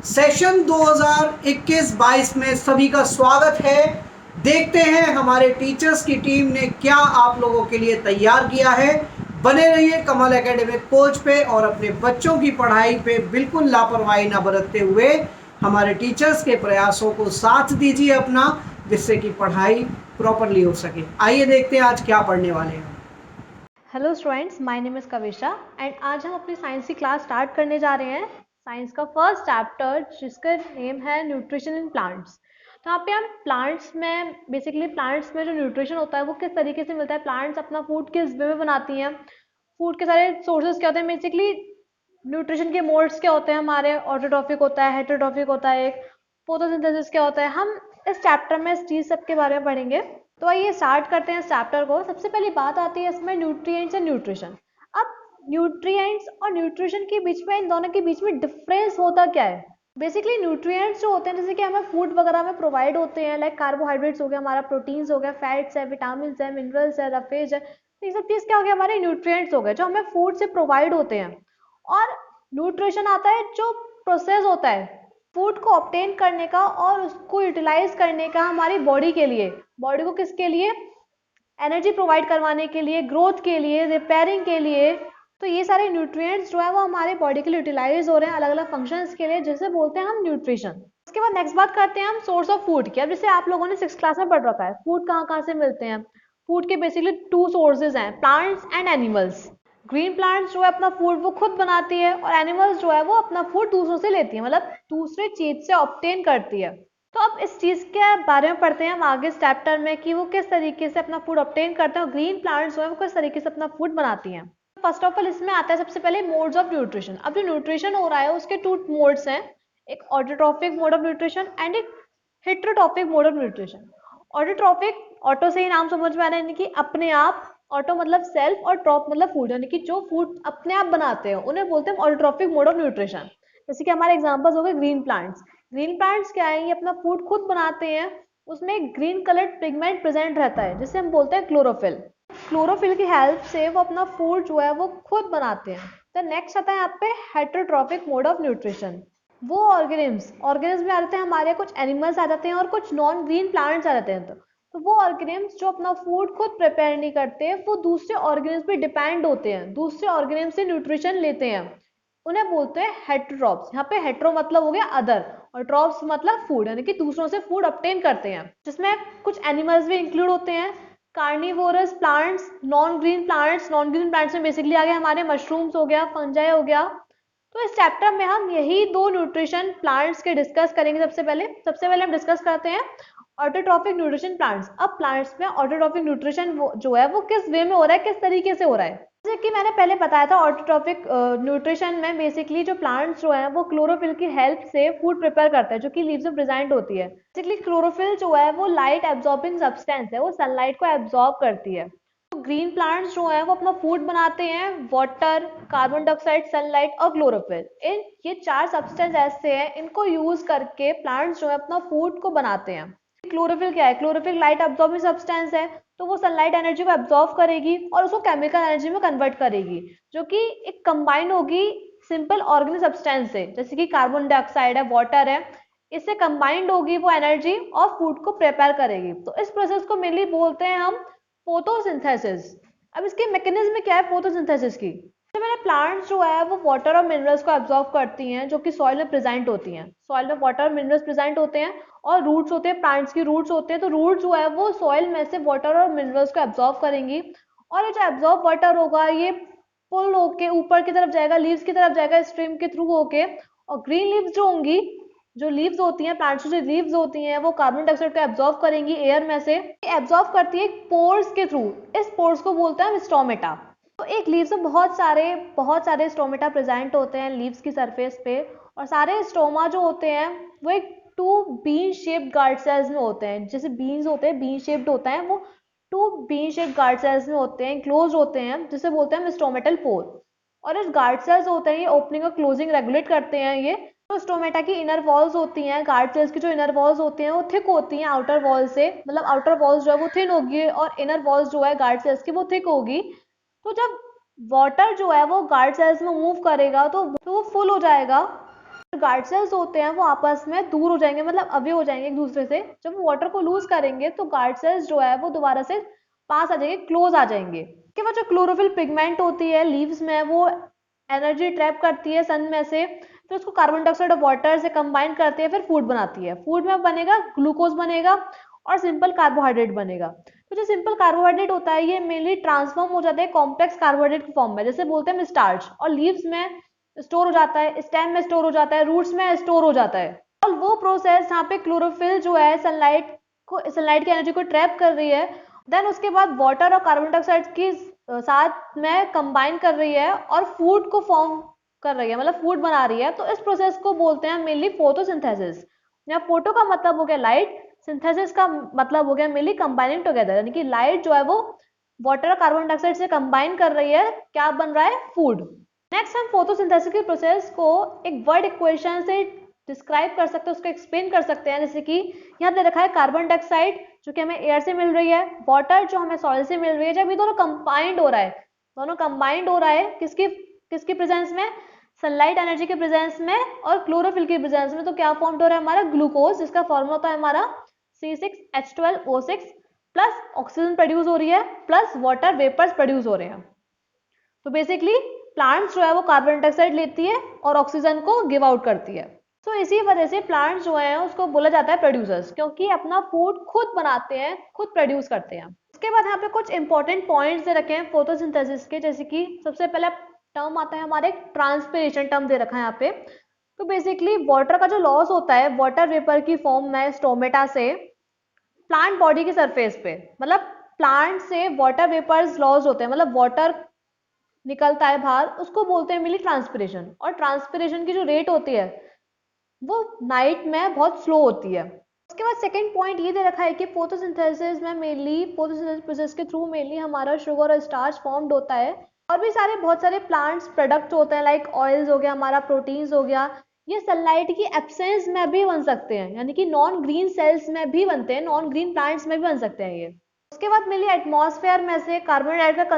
Session 2021-22 में सभी का स्वागत है। देखते हैं हमारे टीचर्स की टीम ने क्या आप लोगों के लिए तैयार किया है। बने रहिए कमल एकेडमिक कोच पे और अपने बच्चों की पढ़ाई पे बिल्कुल लापरवाही ना बरतते हुए हमारे टीचर्स के प्रयासों को साथ दीजिए अपना, जिससे कि पढ़ाई प्रॉपरली हो सके। आइए देखते हैं आज क्या पढ़ने वाले हैं। Hello students, my name is Kavisha and आज हम अपनी साइंस की क्लास स्टार्ट करने जा रहे हैं। साइंस का फर्स्ट चैप्टर जिसका नेम है न्यूट्रिशन इन प्लांट्स। तो यहाँ पे हम प्लांट्स में प्लांट्स में जो न्यूट्रिशन होता है वो किस तरीके से मिलता है, प्लांट्स अपना फूड किस वे में बनाती हैं, फूड के सारे सोर्सेज क्या होते हैं, बेसिकली न्यूट्रिशन के मोड्स क्या होते हैं हमारे, ऑटोट्रॉफिक होता है, हेटेरोट्रॉफिक होता है, एक फोटोसिंथेसिस क्या होता है। हम इस चैप्टर में इस चीज़ सब के बारे में पढ़ेंगे। तो आइए स्टार्ट करते हैं इस चैप्टर को। सबसे पहली बात आती है इसमें न्यूट्रिएंट्स एंड न्यूट्रिशन। अब न्यूट्रिएंट्स और न्यूट्रिशन के बीच में, इन दोनों के बीच में डिफरेंस होता क्या है। बेसिकली न्यूट्रिएंट्स जो होते हैं जैसे कि हमें फूड वगैरह में प्रोवाइड होते हैं, लाइक कार्बोहाइड्रेट्स हो गया, हमारा प्रोटीन्स हो गया, फैट्स है, विटामिन है, मिनरल्स है, रफेज है, तो ये सब चीज़ क्या हो गया, हमारे न्यूट्रिएंट्स हो गए जो हमें फूड से प्रोवाइड होते हैं। और न्यूट्रिशन आता है जो प्रोसेस होता है फूड को ऑब्टेन करने का और उसको यूटिलाइज करने का हमारी बॉडी के लिए, बॉडी को किसके लिए, एनर्जी प्रोवाइड करवाने के लिए, ग्रोथ के लिए, रिपेयरिंग के लिए। तो ये सारे न्यूट्रिएंट्स जो है वो हमारे बॉडी के लिए यूटिलाइज हो रहे हैं अलग अलग फंक्शंस के लिए, जिसे बोलते हैं हम न्यूट्रिशन। उसके बाद नेक्स्ट बात करते हैं हम सोर्स ऑफ फूड की। अब जैसे आप लोगों ने 6th क्लास में पढ़ रखा है फूड कहाँ कहाँ से मिलते हैं। फूड के बेसिकली 2 सोर्सेज हैं, plants and animals. Green plants जो है अपना फूड वो खुद बनाती है और एनिमल्स जो है वो अपना फूड दूसरों से लेती है, मतलब दूसरे चीज से ऑब्टेन करती है। तो अब इस चीज के बारे में पढ़ते हैं हम आगे इस चैप्टर में कि वो किस तरीके से अपना फूड ऑब्टेन करते हैं और ग्रीन प्लांट्स जो है वो किस तरीके से अपना फूड बनाती हैं। फर्स्ट ऑफ ऑल इसमें आता है सबसे पहले मोड्स ऑफ न्यूट्रिशन। अब जो न्यूट्रिशन हो रहा है उसके 2 मोड्स हैं, एक autotrophic mode of nutrition and एक heterotrophic mode of nutrition. Autotrophic, auto से ही नाम समझ में आ रहा है, यानी कि अपने आप, ऑटो मतलब सेल्फ और ट्रॉप मतलब फूड, यानी कि जो फूड अपने आप बनाते हैं उन्हें बोलते हैं ऑटोट्रॉफिक मोड ऑफ न्यूट्रिशन। जैसे कि हमारे एग्जांपल्स हो गए ग्रीन प्लांट्स। ग्रीन प्लांट्स क्या है, ये अपना फूड खुद बनाते हैं, उसमें एक ग्रीन कलर्ड पिगमेंट प्रेजेंट रहता है जिसे हम बोलते हैं क्लोरोफिल। क्लोरोफिल की हेल्प से वो अपना फूड जो है वो खुद बनाते हैं। तो नेक्स्ट आता है यहाँ पे हेटेरोट्रॉफिक मोड ऑफ न्यूट्रिशन। वो ऑर्गेनिम्स में आ जाते हैं हमारे, कुछ एनिमल्स आ जाते हैं और कुछ नॉन ग्रीन प्लांट्स आ जाते हैं। तो वो ऑर्गेनिम्स जो अपना फूड खुद प्रिपेयर नहीं करते, वो दूसरे ऑर्गेनिम्स पे डिपेंड होते हैं, दूसरे ऑर्गेनिम्स से न्यूट्रिशन लेते हैं, उन्हें बोलते हैं हेटेरोट्रॉप्स। यहाँ पे हेटेरो मतलब हो गया अदर और ट्रॉप्स मतलब फूड, यानी कि दूसरों से फूड ऑब्टेन करते हैं, जिसमें कुछ एनिमल्स भी इंक्लूड होते हैं, carnivorous plants, non green plants. Non green plants में बेसिकली आ गया हमारे मशरूम्स हो गया, फंजाई हो गया। तो इस चैप्टर में हम यही 2 न्यूट्रिशन प्लांट्स के डिस्कस करेंगे। सबसे पहले हम डिस्कस करते हैं ऑटोट्रॉफिक न्यूट्रिशन प्लांट्स। अब प्लांट्स में ऑटोट्रॉफिक न्यूट्रिशन जो है वो किस वे में हो रहा है, किस तरीके से हो रहा है। जैसे कि मैंने पहले बताया था, ऑटोट्रॉफिक न्यूट्रिशन में बेसिकली जो प्लांट्स जो है वो क्लोरोफिल की हेल्प से फूड प्रिपेयर करता है, जो कि लीव्स में प्रेजेंट होती है। बेसिकली क्लोरोफिल जो है वो लाइट एब्जॉर्बिंग सब्सटेंस है, वो सनलाइट को एब्जॉर्ब करती है। तो ग्रीन प्लांट्स जो है वो अपना फूड बनाते हैं वाटर, कार्बन डाइऑक्साइड, सनलाइट और क्लोरोफिल। इन ये 4 सब्सटेंस ऐसे हैं, इनको यूज करके प्लांट्स जो है अपना फूड को बनाते हैं। क्लोरोफिल क्या है, क्लोरोफिल लाइट एब्जॉर्बिंग सब्सटेंस है, तो वो सनलाइट एनर्जी को एब्जॉर्ब करेगी और उसको केमिकल एनर्जी में कन्वर्ट करेगी, जो कि एक कंबाइन होगी सिंपल ऑर्गेनिक सब्सटेंस से, जैसे कि कार्बन डाइऑक्साइड है, वाटर है, इससे कंबाइंड होगी वो एनर्जी और फूड को प्रिपेयर करेगी। तो इस प्रोसेस को मेनली बोलते हैं हम फोटोसिंथेसिस। अब इसकी मैकेनिज्म क्या है फोटोसिंथेसिस की। सबसे पहले प्लांट्स जो है वो वाटर और मिनरल्स को एब्जॉर्ब करती हैं, जो कि सॉइल में प्रेजेंट होती हैं। सॉइल में वाटर और मिनरल्स प्रेजेंट होते हैं और रूट्स होते हैं, प्लांट्स की रूट्स होते हैं। तो रूट जो है वो सॉइल में से वाटर और मिनरल्स को एब्जॉर्ब करेंगी और ये जो एब्जॉर्ब वाटर होगा ये पुल होके ऊपर की तरफ जाएगा, लीव्स की तरफ जाएगा स्ट्रीम के थ्रू होके। और ग्रीन लीव्स जो होंगी, जो लीव्स होती हैं प्लांट्स की, जो लीव्स होती हैं वो कार्बन डाइऑक्साइड को एब्जॉर्ब करेंगी एयर में से, एब्जॉर्ब करती है पोर्स के थ्रू। इस पोर्स को बोलते हैं स्टोमेटा। तो एक लीव्स में बहुत सारे स्टोमेटा प्रेजेंट होते हैं लीव्स की सरफेस पे, और सारे स्टोमा जो होते हैं वो एक 2 बीन शेप्ड गार्ड सेल्स में होते हैं। जैसे बीन्स होते हैं, बीन शेप्ड होता है, वो 2 बीन शेप्ड गार्ड सेल्स में होते हैं, क्लोज होते हैं, जिसे बोलते हैं स्टोमेटल पोर। और इस गार्ड सेल्स होते हैं ये ओपनिंग और क्लोजिंग रेगुलेट करते हैं। ये तो स्टोमेटा की इनर वॉल्स होती हैं, गार्ड सेल्स की जो इनर वॉल्स होती हैं वो थिक होती हैं आउटर वॉल से, मतलब आउटर वॉल्स जो है वो थिन होगी और इनर वॉल्स जो है गार्ड सेल्स की वो थिक होगी। तो जब वाटर जो है वो गार्ड सेल्स में मूव करेगा तो वो फुल हो जाएगा। गार्ड सेल्स होते हैं वो आपस में दूर हो जाएंगे, मतलब अवे हो जाएंगे एक दूसरे से। जब वो वाटर को लूज करेंगे तो गार्ड सेल्स जो है वो दोबारा से पास आ जाएंगे, क्लोज आ जाएंगे। इसके बाद जो क्लोरोफिल पिगमेंट होती है लीव्स में, वो एनर्जी ट्रैप करती है सन में से, फिर उसको कार्बन डाइऑक्साइड और वाटर से कंबाइन करती है, फिर फूड बनाती है। फूड में बनेगा ग्लूकोज बनेगा और सिंपल कार्बोहाइड्रेट बनेगा। तो जो सिंपल कार्बोहाइड्रेट होता है ये मेनली ट्रांसफॉर्म हो जाता है कॉम्प्लेक्स कार्बोहाइड्रेट के फॉर्म में, जैसे बोलते हैं स्टार्च, और लीव्स में स्टोर हो जाता है, स्टेम में स्टोर हो जाता है, रूट्स में स्टोर हो जाता है। और वो प्रोसेस यहाँ पे क्लोरोफिल जो है सनलाइट की एनर्जी को ट्रैप कर रही है, देन उसके बाद वाटर और कार्बन डाइऑक्साइड की साथ में कंबाइन कर रही है और फूड को फॉर्म कर रही है, मतलब फूड बना रही है। तो इस प्रोसेस को बोलते हैं मेनली फोटोसिंथेसिस। यहाँ फोटो का मतलब हो गया लाइट, सिंथेसिस का मतलब हो गया मेनली कंबाइनिंग टुगेदर, यानी कि लाइट जो है वो वाटर और कार्बन डाइऑक्साइड से कंबाइन कर रही है, क्या बन रहा है, फूड। नेक्स्ट हम फोटोसिंथेसिस के प्रोसेस को एक वर्ड इक्वेशन से डिस्क्राइब कर सकते हैं, उसको एक्सप्लेन कर सकते हैं। जैसे कि यहाँ दे रखा है कार्बन डाइऑक्साइड जो कि हमें एयर से मिल रही है, वाटर जो हमें सॉइल से मिल रही है। जब ये दोनों कंबाइंड हो रहा है, किसकी प्रेजेंस में, सनलाइट एनर्जी के प्रेजेंस में और क्लोरोफिल की प्रेजेंस में, तो क्या फॉर्म हो रहा है हमारा, ग्लूकोज, जिसका फॉर्मूला होता है हमारा C6H12O6, प्लस ऑक्सीजन प्रोड्यूस हो रही है, प्लस वाटर वेपर्स प्रोड्यूस हो रहे हैं। तो बेसिकली प्लांट्स जो है वो कार्बन डाइऑक्साइड लेती है और ऑक्सीजन को गिव आउट करती है। तो इसी वजह से प्लांट्स जो है उसको बोला जाता है प्रोड्यूसर्स, क्योंकि अपना फूड खुद बनाते हैं, खुद प्रोड्यूस करते हैं। उसके बाद यहाँ पे कुछ इंपॉर्टेंट पॉइंट्स दे रखे हैं फोटोसिंथेसिस के, जैसे कि सबसे पहला टर्म आता है हमारे ट्रांसपिरेशन टर्म दे रखा है यहाँ पे। तो बेसिकली वाटर का जो लॉस होता है वाटर वेपर की फॉर्म में स्टोमेटा से प्लांट बॉडी के सरफेस पे, मतलब प्लांट से वाटर वेपर्स लॉस होते हैं, मतलब वाटर निकलता है बाहर, उसको बोलते हैं मेनली ट्रांसपिरेशन। और ट्रांसपिरेशन की जो रेट होती है वो नाइट में बहुत स्लो होती है। उसके बाद सेकंड पॉइंट ये दे रखा है कि फोटोसिंथेसिस में मेनली फोटोसिंथेसिस प्रोसेस के थ्रू मेनली हमारा शुगर और स्टार्च फॉर्म्ड होता है, और भी बहुत सारे प्लांट्स प्रोडक्ट होते हैं, लाइक ऑयल्स हो गया, हमारा प्रोटीन्स हो गया, ये सनलाइट की एब्सेंस में भी बन सकते हैं, यानी कि नॉन ग्रीन सेल्स में भी बनते हैं, नॉन ग्रीन प्लांट्स में भी बन सकते हैं ये। उसके बाद मेनली एटमॉस्फेयर में से कार्बन डाइऑक्साइड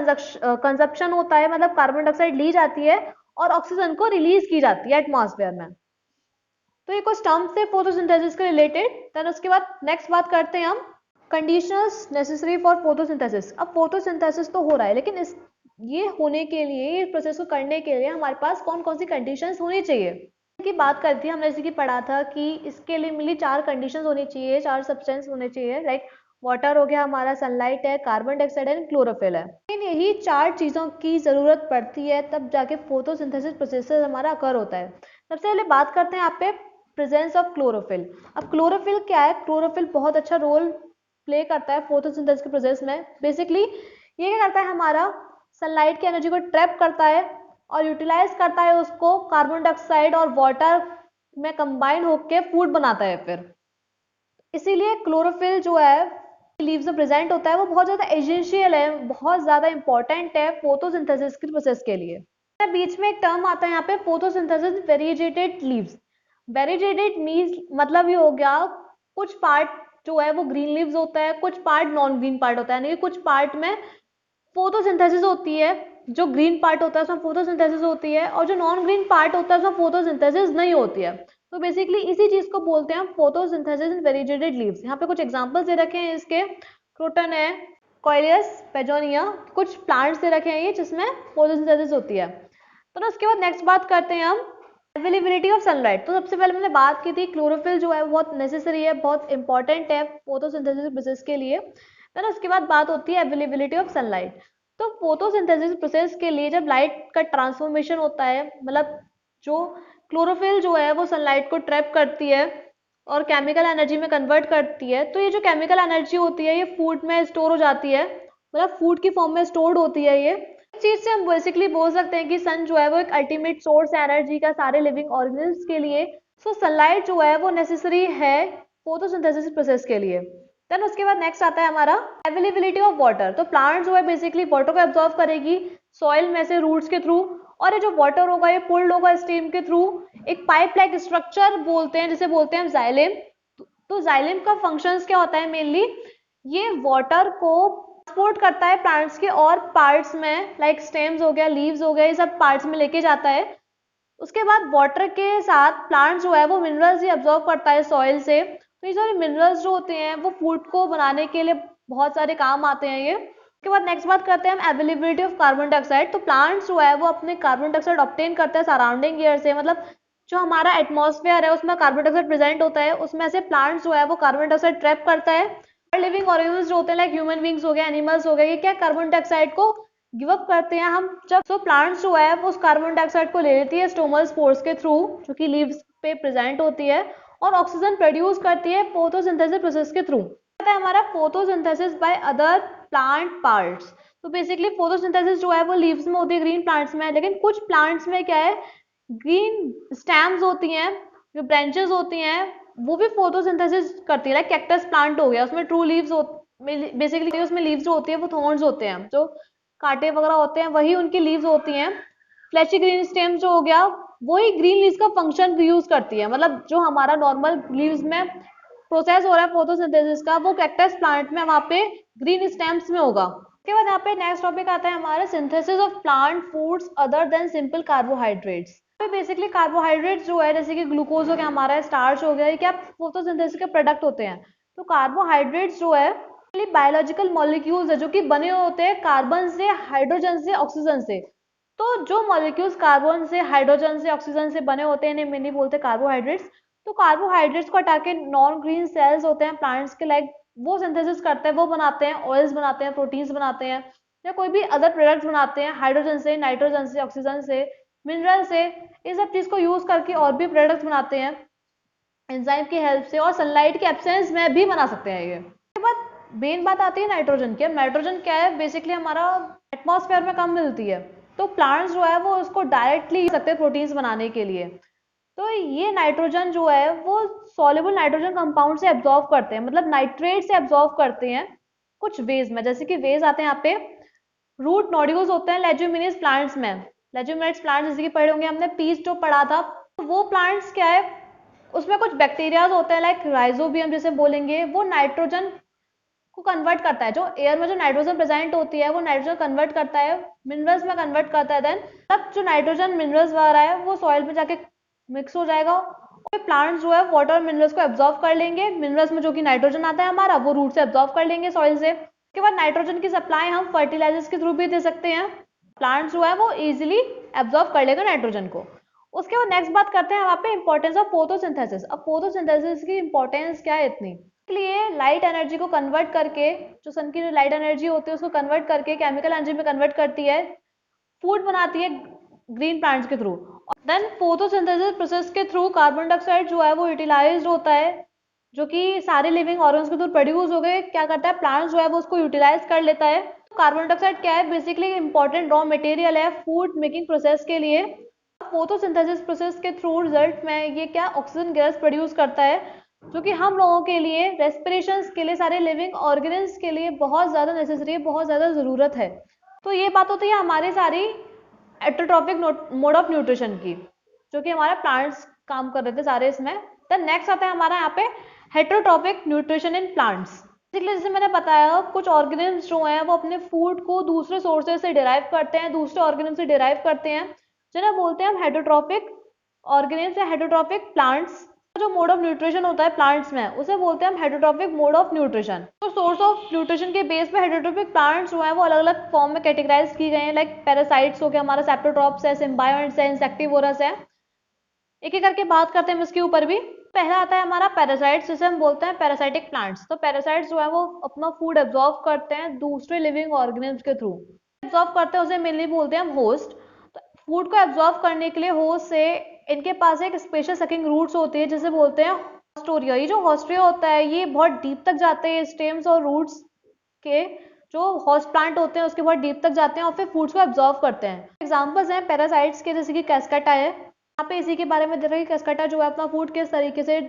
का कंजप्शन होता है, मतलब कार्बन डाइऑक्साइड ली जाती है और ऑक्सीजन को रिलीज की जाती है एटमॉस्फेयर में। तो ये कुछ टर्म्स थे फोटोसिंथेसिस के रिलेटेड। देन उसके बाद नेक्स्ट बात करते हैं हम कंडीशंस नेसेसरी फॉर फोटोसिंथेसिस। अब फोटोसिंथेसिस तो हो रहा है, लेकिन ये होने के लिए, इस प्रोसेस को करने के लिए हमारे पास कौन कौन सी कंडीशंस होनी चाहिए की बात करती है। हमने जैसे कि पढ़ा था कि इसके लिए मिली 4 कंडीशंस होनी चाहिए, 4 सब्सटेंस होने चाहिए, लाइक वाटर हो गया हमारा, सनलाइट है, कार्बन डाइऑक्साइड है, क्लोरोफिल है। लेकिन यही 4 चीज़ों की ज़रूरत पड़ती है तब जाके फोटोसिंथेसिस प्रोसेस हमारा अकर होता है। सबसे पहले बात करते हैं यहाँ पे प्रेजेंस ऑफ क्लोरोफिल। अब क्लोरोफिल क्या है, क्लोरोफिल बहुत अच्छा रोल प्ले करता है फोटोसिंथेसिस के प्रोसेस में। बेसिकली ये क्या करता है, हमारा सनलाइट की एनर्जी को ट्रैप करता है और यूटिलाइज करता है उसको कार्बन डाइऑक्साइड और वाटर में कंबाइन होकर फूड बनाता है। फिर इसीलिए क्लोरोफिल जो है लीव्स में प्रेजेंट होता है वो बहुत ज्यादा एसेंशियल है, बहुत ज्यादा इंपॉर्टेंट है फोटोसिंथेसिस के प्रोसेस के लिए। बीच में एक टर्म आता है यहाँ पे फोटोसिंथेसिस वेरिएटेड लीव्स। वेरिएटेड मीन्स मतलब ये हो गया कुछ पार्ट जो है वो ग्रीन लीव्स होता है, कुछ पार्ट नॉन ग्रीन पार्ट होता है, यानी कि कुछ पार्ट में फोटोसिंथेसिस होती है, जो ग्रीन पार्ट होता है उसमें फोटोसिंथेसिस होती है, और जो नॉन ग्रीन पार्ट होता है उसमें फोटोसिंथेसिस नहीं होती है। तो बेसिकली इसी चीज को बोलते हैं फोटोसिंथेसिस इन वेरिएटेड लीव्स। यहाँ पे कुछ एग्जांपल्स दे रखे हैं इसके, क्रोटन है, कॉइलियस, पेजोनिया, कुछ प्लांट्स दे रखे हैं ये जिसमें फोटोसिंथेसिस होती है। तो ना उसके बाद नेक्स्ट बात करते हैं हम अवेलेबिलिटी ऑफ सनलाइट। तो सबसे पहले मैंने बात की थी क्लोरोफिल जो है बहुत नेसेसरी है, बहुत इंपॉर्टेंट है फोटोसिंथेसिस प्रोसेस के लिए। देन उसके बाद बात होती है अवेलेबिलिटी ऑफ सनलाइट। तो फोटोसिंथेसिस प्रोसेस के लिए जब लाइट का ट्रांसफॉर्मेशन होता है, मतलब जो क्लोरोफिल जो है वो सनलाइट को ट्रैप करती है और केमिकल एनर्जी में कन्वर्ट करती है, तो ये जो केमिकल एनर्जी होती है ये फूड में स्टोर हो जाती है, मतलब फूड की फॉर्म में स्टोर्ड होती है। ये इस चीज से हम बेसिकली बोल सकते हैं कि सन जो है वो एक अल्टीमेट सोर्स है एनर्जी का सारे लिविंग ऑर्गेनिल्स के लिए। सो सनलाइट जो है वो नेसेसरी है फोटोसिंथेसिस प्रोसेस के लिए। देन उसके बाद नेक्स्ट आता है हमारा अवेलेबिलिटी ऑफ वाटर। तो प्लांट जो है बेसिकली वाटर को एब्जॉर्व करेगी सॉइल में से रूट्स के थ्रू, और ये जो वाटर होगा ये पुल्ड होगा स्टीम के थ्रू, एक पाइप लाइक स्ट्रक्चर बोलते हैं जिसे बोलते हैं जाइलेम। तो जाइलेम का फंक्शंस क्या होता है, मेनली ये वाटर को ट्रांसपोर्ट करता है प्लांट्स के और पार्ट्स में, लाइक स्टेम्स हो गया, लीव्स हो गए, ये सब पार्ट्स में लेके जाता है। उसके बाद वाटर के साथ प्लांट जो है वो मिनरल्स ही एब्जॉर्ब करता है सॉइल से। तो ये सारे मिनरल्स जो होते हैं वो फूड को बनाने के लिए बहुत सारे काम आते हैं ये। उसके बाद नेक्स्ट बात करते हैं हम अवेलेबिलिटी ऑफ कार्बन डाइऑक्साइड। तो प्लांट्स जो है वो अपने कार्बन डाइऑक्साइड ऑब्टेन करते हैं सराउंडिंग एयर से, मतलब जो हमारा एटमॉस्फेयर है उसमें कार्बन डाइऑक्साइड प्रेजेंट होता है, उसमें से प्लांट्स जो है वो कार्बन डाइऑक्साइड ट्रैप करता है। लिविंग ऑर्गेनिज्म जो होते हैं लाइक ह्यूमन बींग्स हो गए, एनिमल्स हो गए, ये क्या कार्बन डाइऑक्साइड को गिव अप करते हैं हम जब। सो प्लांट्स जो है वो उस कार्बन डाइऑक्साइड को ले लेती है स्टोमल स्पोर्स के थ्रू, जो कि लीव्स पे प्रेजेंट होती है, और ऑक्सीजन प्रोड्यूस करती है फोटोसिंथेसिस प्रोसेस के थ्रू। है हमारा photosynthesis by other plant parts. तो बेसिकली फोटोसिंथेसिस जो है वो लीव्स में होती है, ग्रीन प्लांट्स में, लेकिन कुछ प्लांट्स में क्या है, ग्रीन स्टेम्स होती हैं, जो ब्रांचेस होती हैं वो भी फोटोसिंथेसिस करती है। लाइक कैक्टस प्लांट हो गया, उसमें ट्रू लीव्स बेसिकली उसमें लीव्स जो होती है वो थॉर्न्स होते हैं, जो कांटे वगैरह होते हैं वही उनकी लीव्स होती हैं। फ्लैशी ग्रीन स्टेम जो हो गया वही ग्रीन लीव्स का फंक्शन यूज करती है, मतलब जो हमारा नॉर्मल लीव्स में प्रोसेस हो रहा है फोटोसिंथेसिस का वो कैक्टस प्लांट में वहां पे ग्रीन स्टेम्स में होगा। उसके बाद यहाँ पे नेक्स्ट टॉपिक आता है हमारा synthesis of plant foods other than simple carbohydrates. तो बेसिकली कार्बोहाइड्रेट्स जो है जैसे कि ग्लूकोज हो गया, हमारा स्टार्च हो गया, ये क्या फोटोसिंथेसिस के प्रोडक्ट होते हैं। तो कार्बोहाइड्रेट्स जो है बायोलॉजिकल मॉलिक्यूल्स है जो कि बने होते हैं कार्बन से, हाइड्रोजन से, ऑक्सीजन से। तो जो मॉलिक्यूल्स कार्बन से, हाइड्रोजन से, ऑक्सीजन से बने होते हैं इन्हें मेनली बोलते हैं कार्बोहाइड्रेट्स। तो कार्बोहाइड्रेट्स को हटा के नॉन ग्रीन सेल्स होते हैं प्लांट्स के, लाइक वो सिंथेसिस करते हैं, वो बनाते हैं, ऑयल्स बनाते हैं, प्रोटीन्स बनाते हैं, या कोई भी अदर प्रोडक्ट्स बनाते हैं हाइड्रोजन से, नाइट्रोजन से, ऑक्सीजन से, मिनरल से। इस सब चीज को यूज करके और भी प्रोडक्ट्स बनाते हैं एंजाइम की हेल्प से, और सनलाइट के एब्सेंस में भी बना सकते हैं ये। उसके बाद मेन बात आती है नाइट्रोजन की। अब नाइट्रोजन क्या है, बेसिकली हमारा एटमॉस्फेयर में कम मिलती है, तो प्लांट्स जो है वो उसको डायरेक्टली यूज सकते हैं प्रोटीन्स बनाने के लिए। तो ये नाइट्रोजन जो है वो सॉल्युबल नाइट्रोजन कंपाउंड से एब्जॉर्व करते हैं, मतलब नाइट्रेट से एब्जॉर्व करते हैं कुछ वेज में। जैसे कि वेज आते हैं यहाँ पे, रूट नोड्यूल्स होते हैं लेज्यूमिनस प्लांट्स में। लेज्यूमिनस प्लांट्स जैसे कि पढ़े होंगे हमने, पीस जो पढ़ा था, तो वो प्लांट्स क्या है, उसमें कुछ बैक्टीरियाज होते हैं लाइक राइजोबियम जैसे बोलेंगे, वो नाइट्रोजन को कन्वर्ट करता है। जो एयर में जो नाइट्रोजन प्रेजेंट होती है वो नाइट्रोजन कन्वर्ट करता है, मिनरल्स में कन्वर्ट करता है। देन तब जो नाइट्रोजन मिनरल्स वगैरह है वो सॉइल में जाके मिक्स हो जाएगा, और प्लांट्स जो है वाटर और मिनरल्स को एब्जॉर्व कर लेंगे। मिनरल्स में जो कि नाइट्रोजन आता है हमारा, वो रूट से एब्जॉर्व कर लेंगे सॉइल से। उसके बाद नाइट्रोजन की सप्लाई हम फर्टिलाइजर्स के थ्रू भी दे सकते हैं, प्लांट्स जो है वो इजिली एब्जॉर्व कर लेगा नाइट्रोजन को। उसके बाद नेक्स्ट बात करते हैं वहाँ पे इंपॉर्टेंस ऑफ फोटोसिंथेसिस। अब फोटोसिंथेसिस की इंपॉर्टेंस क्या है इतनी, इसलिए लाइट एनर्जी को कन्वर्ट करके, जो सन की जो लाइट एनर्जी होती है उसको कन्वर्ट करके केमिकल एनर्जी में कन्वर्ट करती है, फूड बनाती है ग्रीन प्लांट्स के थ्रू। देन फोटोसिंथेसिस प्रोसेस के थ्रू कार्बन डाइऑक्साइड जो है वो यूटिलाइज होता है, जो कि सारे लिविंग ऑर्गन्स के थ्रू प्रोड्यूस हो गए। क्या करता है, प्लांट्स जो है वो उसको यूटिलाइज कर लेता है। कार्बन डाइऑक्साइड क्या है, बेसिकली इंपॉर्टेंट रॉ मटेरियल है फूड मेकिंग प्रोसेस के लिए। फोटोसिंथेसिस प्रोसेस के थ्रू रिजल्ट में ये क्या ऑक्सीजन गैस प्रोड्यूस करता है, जो कि हम लोगों के लिए, रेस्पिरेशन के लिए, सारे लिविंग ऑर्गेनिज्म के लिए बहुत ज़्यादा नेसेसरी है, बहुत ज़्यादा ज़रूरत है। तो ये बात होती है हमारी सारी एटोट्रॉपिक मोड ऑफ न्यूट्रिशन की, जो कि हमारा प्लांट्स काम कर रहे थे सारे इसमें। देन नेक्स्ट आता है हमारा यहाँ पे heterotrophic nutrition in plants. Basically जैसे मैंने बताया, कुछ ऑर्गेनिज्म जो हैं वो अपने फूड को दूसरे सोर्सेज से डिराइव करते हैं, दूसरे ऑर्गेनिज्म से डिराइव करते हैं, जिन्हें बोलते हैं हम हेटरोट्रॉपिक ऑर्गेनिज्म या हेटरोट्रॉपिक प्लांट्स। जो मोड ऑफ न्यूट्रिशन होता है प्लांट्स में उसे बोलते हैं हम हेटरोट्रॉपिक मोड ऑफ न्यूट्रिशन। तो सोर्स ऑफ न्यूट्रिशन के बेस पे हेटरोट्रॉपिक प्लांट्स जो है वो अलग अलग फॉर्म में कैटेगराइज की गए हैं, लाइक पैरासाइट्स हो गया, हमारा सेप्टोट्रॉप्स है, सिम्बायोंट्स है, इंसेक्टिवोरस है। एक एक करके बात करते हैं इसके ऊपर भी। पहला आता है हमारा पैरासाइट्स, जिसे हम बोलते हैं पैरासाइटिक प्लांट्स। तो पैरासाइट्स जो है वो अपना फूड एब्जॉर्व करते हैं दूसरे लिविंग ऑर्गेनिज्म के थ्रू। एब्जॉर्व करते हैं उसे मेनली बोलते हैं हम होस्ट। तो फूड को एब्जॉर्व करने के लिए होस्ट से इनके पास एक स्पेशल सकिंग रूट्स होती है, जिसे बोलते हैं हॉस्टोरिया। ये जो हॉस्टोरिया होता है ये बहुत डीप तक जाते हैं, स्टेम्स और रूट्स के जो होस्ट प्लांट होते हैं उसके बहुत डीप तक जाते हैं और फिर फूड्स को एब्जॉर्व करते हैं। एग्जांपल्स हैं पैरासाइट्स के, जैसे कि कैस्केटा है। यहाँ पे इसी के बारे में दे रहा है कि कैस्केटा जो है अपना फूड किस तरीके से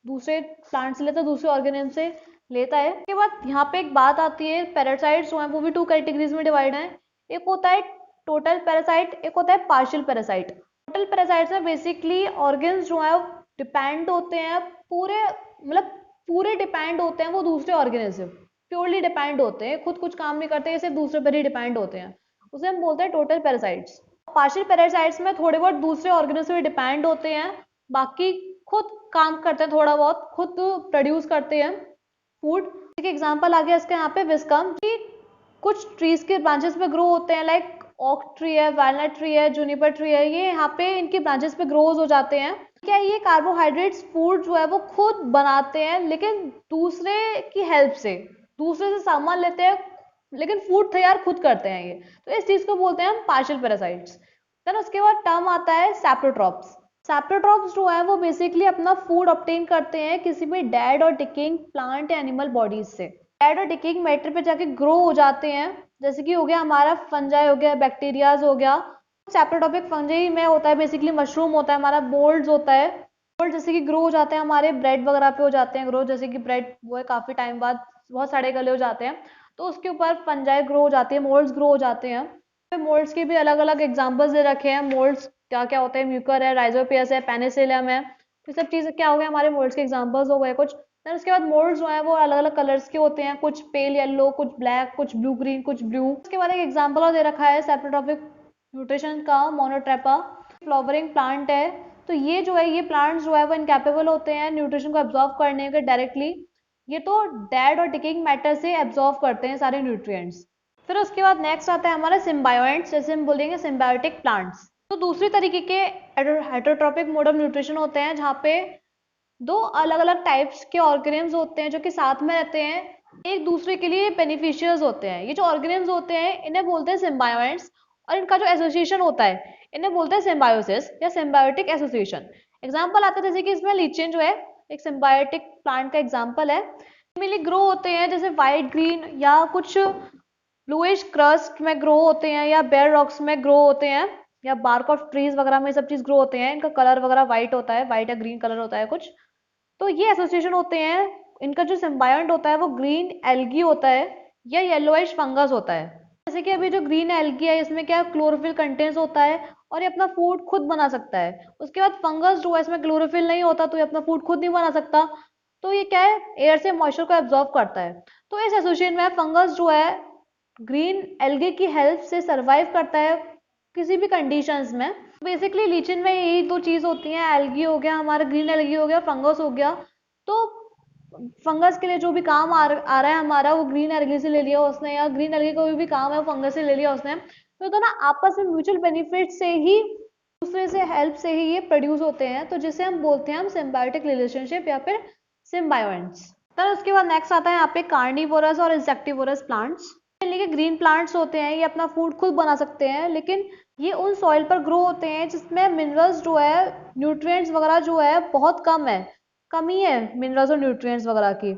दूसरे प्लांट से लेता है, दूसरे ऑर्गेनिज्म से लेता है। उसके बाद यहाँ पे एक बात आती है, पैरासाइट्स जो है वो भी 2 कैटेगरीज में डिवाइड है। एक होता है टोटल पैरासाइट, एक होता है पार्शियल पैरासाइट। टोटल पैरासाइट्स में बेसिकली ऑर्गन्स जो है डिपेंड होते हैं पूरे, मतलब पूरे डिपेंड होते हैं वो दूसरे ऑर्गेनिज्म, प्योरली डिपेंड होते हैं, खुद कुछ काम नहीं करते, सिर्फ दूसरे पर ही डिपेंड होते हैं, उसे हम बोलते हैं टोटल पैरासाइट्स। पार्शियल पैरासाइट्स में थोड़े बहुत दूसरे ऑर्गेनिज्म पे डिपेंड होते हैं, बाकी खुद काम करते हैं, थोड़ा बहुत खुद प्रोड्यूस करते हैं फूड। एक एग्जांपल आ गया इसके यहाँ पे विस्कम, कि कुछ ट्रीज के ब्रांचेस पे ग्रो होते हैं, लाइक ओक ट्री है, वैलनट ट्री है, जूनिपर ट्री है, ये यहाँ पे इनके ब्रांचेस पे ग्रोज हो जाते हैं। क्या ये कार्बोहाइड्रेट्स फूड जो है वो खुद बनाते हैं, लेकिन दूसरे की हेल्प से, दूसरे से सामान लेते हैं, लेकिन फूड तैयार खुद करते हैं ये। तो इस चीज को बोलते हैं हम पार्शियल पैरासाइट्स। देन उसके बाद टर्म आता है सैप्रोट्रॉप्स। सैप्रोट्रॉप्स जो है वो बेसिकली अपना फूड ऑब्टेन करते हैं किसी भी डेड और डिकेइंग प्लांट या एनिमल बॉडीज से। डेड और डिकेइंग मैटर पे जाके ग्रो हो जाते हैं, जैसे कि हो गया हमारा फंजाई हो गया, बैक्टीरियाज हो गया। सैप्रोट्रॉपिक फंजाई में होता है बेसिकली मशरूम होता है, हमारा मोल्ड्स होता है। मोल्ड जैसे कि ग्रो हो जाते हैं हमारे ब्रेड वगैरह पे हो जाते हैं ग्रो, जैसे कि ब्रेड वो है काफी टाइम बाद बहुत सड़े गले हो जाते हैं, तो उसके ऊपर फंजाई ग्रो हो जाती है, मोल्ड्स ग्रो हो जाते हैं। मोल्ड्स के भी अलग अलग एग्जांपल्स दे रखे हैं। मोल्ड्स क्या क्या होते हैं, म्यूकर है, राइजोपियस है, पेनिसिलियम है, तो सब चीज़ क्या हो गया हमारे मोल्ड्स के एग्जांपल्स हो गए कुछ। फिर उसके बाद मोल्ड्स जो है वो अलग अलग कलर्स के होते हैं, कुछ पेल येलो, कुछ ब्लैक, कुछ ब्लू ग्रीन, कुछ ब्लू। उसके बाद एक एग्जांपल और दे रखा है सैप्रोट्रॉपिक न्यूट्रिशन का, मोनोट्रेपा फ्लावरिंग प्लांट है। तो ये जो है ये प्लांट्स जो है वो इनकैपेबल होते हैं न्यूट्रिशन को एब्जॉर्व करने के डायरेक्टली, ये तो डेड और डिकेइंग मैटर से एब्जॉर्व करते हैं सारे न्यूट्रिएंट्स। फिर उसके बाद नेक्स्ट आता है हमारा सिम्बायोएंट्स, जैसे हम बोलेंगे सिम्बायोटिक प्लांट्स। तो दूसरी तरीके के हेटरोट्रॉपिक मोड ऑफ न्यूट्रिशन होते हैं, जहाँ पे दो अलग अलग टाइप्स के ऑर्गेनिम्स होते हैं जो कि साथ में रहते हैं, एक दूसरे के लिए बेनिफिशियस होते हैं। ये जो ऑर्गेनिम्स होते हैं इन्हें बोलते हैं सिम्बायोएंट्स, और इनका जो एसोसिएशन होता है इन्हें बोलते हैं सिम्बायोसिस या सिम्बायोटिक एसोसिएशन। एग्जाम्पल आता है जैसे कि इसमें लीचिन जो है एक सिम्बायोटिक प्लांट का एग्जाम्पल है। मेनली ग्रो होते हैं जैसे वाइट ग्रीन या कुछ ब्लूइश क्रस्ट में ग्रो होते हैं, या बेयर रॉक्स में ग्रो होते हैं, या बार्क ऑफ ट्रीज वगैरह में सब चीज ग्रो होते हैं। इनका कलर वगैरह वाइट होता है, वाइट या ग्रीन कलर होता है कुछ। तो ये एसोसिएशन होते हैं। इनका जो सिम्बायोंट होता है वो ग्रीन एल्गी होता है या येलोइश फंगस होता है। जैसे कि अभी जो ग्रीन एल्गी है इसमें क्या क्लोरोफिल कंटेंट्स होता है और ये अपना फूड खुद बना सकता है। उसके बाद फंगस जो है इसमें क्लोरोफिल नहीं होता, तो ये अपना फूड खुद नहीं बना सकता, तो ये क्या है एयर से मॉइस्चर को एब्जॉर्ब करता है। तो इस एसोसिएशन में फंगस जो है ग्रीन एल्गे की हेल्प से सरवाइव करता है किसी भी कंडीशंस में। बेसिकली लीचिन में यही दो चीज होती हैं, एल्गी हो गया हमारा, ग्रीन एल्गी हो गया, फंगस हो गया। तो फंगस के लिए जो भी काम आ रहा है हमारा वो ग्रीन एल्गी से ले लिया उसने, या ग्रीन एल्गी का भी काम है वो फंगस से ले लिया उसने। तो ना आपस में म्यूचुअल बेनिफिट से ही, दूसरे से हेल्प से ही ये प्रोड्यूस होते हैं, तो जिसे हम बोलते हैं हम सिम्बायोटिक रिलेशनशिप या फिर सिम्बायोएंट्स। तो उसके बाद नेक्स्ट आता है यहाँ पे कार्निवोरस और इंसेक्टिवोरस प्लांट्स। लेकिन ग्रीन प्लांट्स होते हैं ये अपना फूड खुद बना सकते हैं, लेकिन ये उन सॉइल पर ग्रो होते हैं जिसमें मिनरल्स जो है, न्यूट्रिएंट्स वगैरह जो है बहुत कम है, कमी है मिनरल्स और न्यूट्रिएंट्स वगैरह की।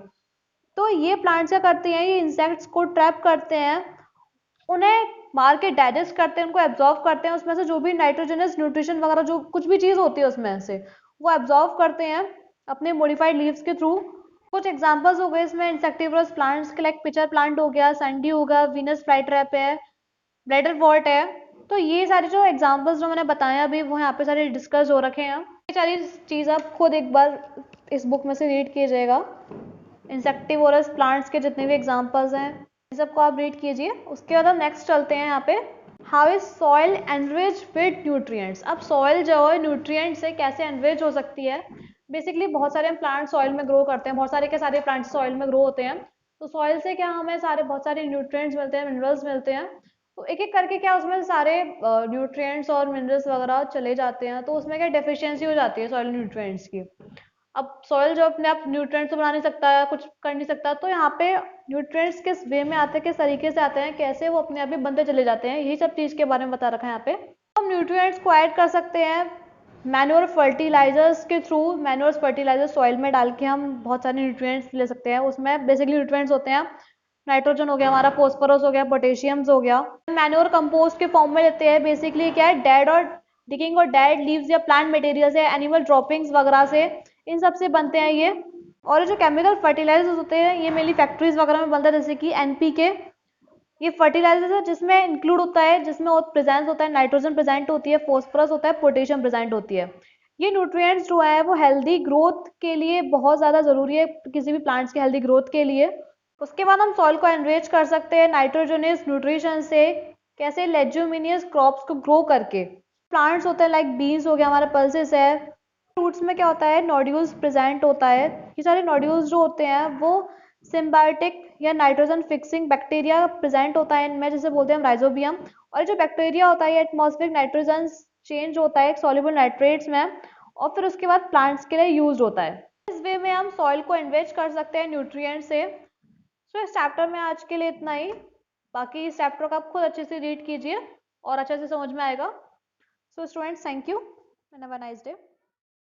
तो ये प्लांट्स क्या करते हैं, ये इंसेक्ट्स को ट्रैप करते हैं, उन्हें मार के डाइजेस्ट करते हैं, उनको एब्जॉर्व करते हैं, उसमें से जो भी नाइट्रोजनस न्यूट्रिशन वगैरह जो कुछ भी चीज़ होती है उसमें से वो एब्जॉर्व करते हैं अपने मॉडिफाइड लीव्स के थ्रू। कुछ एग्जांपल्स हो गए इसमें इंसेक्टिवरस प्लांट्स के, लाइक पिचर प्लांट हो गया, सैंडी हो गया, वीनस फ्लाईट्रैप है, ब्लैडर वॉर्ट है। तो ये सारे जो एग्जांपल्स जो मैंने बताए अभी वो यहाँ पे सारे डिस्कस हो रखे हैं। ये सारी चीज़ आप खुद एक बार इस बुक में से रीड कीजिएगा। इंसेक्टिवोरस प्लांट्स के जितने भी एग्जांपल्स हैं इन सबको आप रीड कीजिए। उसके बाद हम नेक्स्ट चलते हैं यहाँ पे, how is soil enrich with nutrients. अब सॉइल जो है न्यूट्रिएंट से कैसे एनरिच हो सकती है। बेसिकली बहुत सारे प्लांट सॉइल में ग्रो करते हैं, बहुत सारे के सारे प्लांट्स सॉइल में ग्रो होते हैं, तो सॉइल से क्या हमें सारे बहुत सारे न्यूट्रिएंट्स मिलते हैं, मिनरल्स मिलते हैं। तो एक एक करके क्या उसमें सारे न्यूट्रिएंट्स और मिनरल्स वगैरह चले जाते हैं, तो उसमें क्या डेफिशिएंसी हो जाती है सॉइल न्यूट्रिएंट्स की। अब सॉइल जो अपने आप न्यूट्रिएंट्स तो बना नहीं सकता है, कुछ कर नहीं सकता, तो यहाँ पे न्यूट्रिएंट्स किस वे में आते हैं, किस तरीके से आते हैं, कैसे वो अपने आप ही बनते चले जाते हैं, यही सब चीज़ के बारे में बता रखा है यहाँ पे। हम न्यूट्रिएंट्स को ऐड कर सकते हैं मैन्योर फर्टिलाइजर्स के थ्रू। मैन्योर फर्टिलाइजर सॉइल में डाल के हम बहुत सारे न्यूट्रिएंट्स ले सकते हैं। उसमें बेसिकली न्यूट्रिएंट्स होते हैं नाइट्रोजन हो गया हमारा, फॉस्फोरस हो गया, पोटेशियम्स हो गया। मैन्योर कंपोस्ट के फॉर्म में लेते हैं। बेसिकली क्या है, डेड और डिकिंग और डेड लीव्स या प्लांट मटेरियल से, एनिमल ड्रॉपिंग्स वगैरह से, इन सब से बनते हैं ये। और जो केमिकल फर्टिलाइजर्स होते हैं ये मेनली फैक्ट्रीज वगैरह में बनता है, जैसे कि एनपीके। ये फर्टिलाइजर है जिसमें इंक्लूड होता है, जिसमें प्रेजेंस होता है, नाइट्रोजन प्रेजेंट होती है, फॉस्फोरस होता है, पोटेशियम प्रेजेंट होती है। ये न्यूट्रिएंट्स जो है वो हेल्दी ग्रोथ के लिए बहुत ज़्यादा ज़रूरी है, किसी भी प्लांट्स के हेल्दी ग्रोथ के लिए। उसके बाद हम सॉइल को एनरिच कर सकते हैं नाइट्रोजनस न्यूट्रिशन से। कैसे लेज्यूमिनियस क्रॉप्स को ग्रो करके। प्लांट्स होते हैं लाइक बीन्स हो गया, हमारा पल्सेस है। फ्रूट्स में क्या होता है, नोड्यूल्स प्रेजेंट होता है। ये सारे नोड्यूल्स जो होते हैं वो सिम्बायोटिक या नाइट्रोजन फिक्सिंग बैक्टीरिया प्रेजेंट होता है इनमें, जिसे बोलते हैं हम राइजोबियम। और जो बैक्टीरिया होता है ये एटमॉस्फेरिक नाइट्रोजन चेंज होता है सॉल्युबल नाइट्रेट्स में, और फिर उसके बाद प्लांट्स के लिए यूज होता है। इस वे में हम सॉइल को एनरिच कर सकते हैं न्यूट्रिएंट से। सो इस चैप्टर में आज के लिए इतना ही। बाकी इस चैप्टर को आप खुद अच्छे से रीड कीजिए और अच्छे से समझ में आएगा। So students, thank you and have a nice day.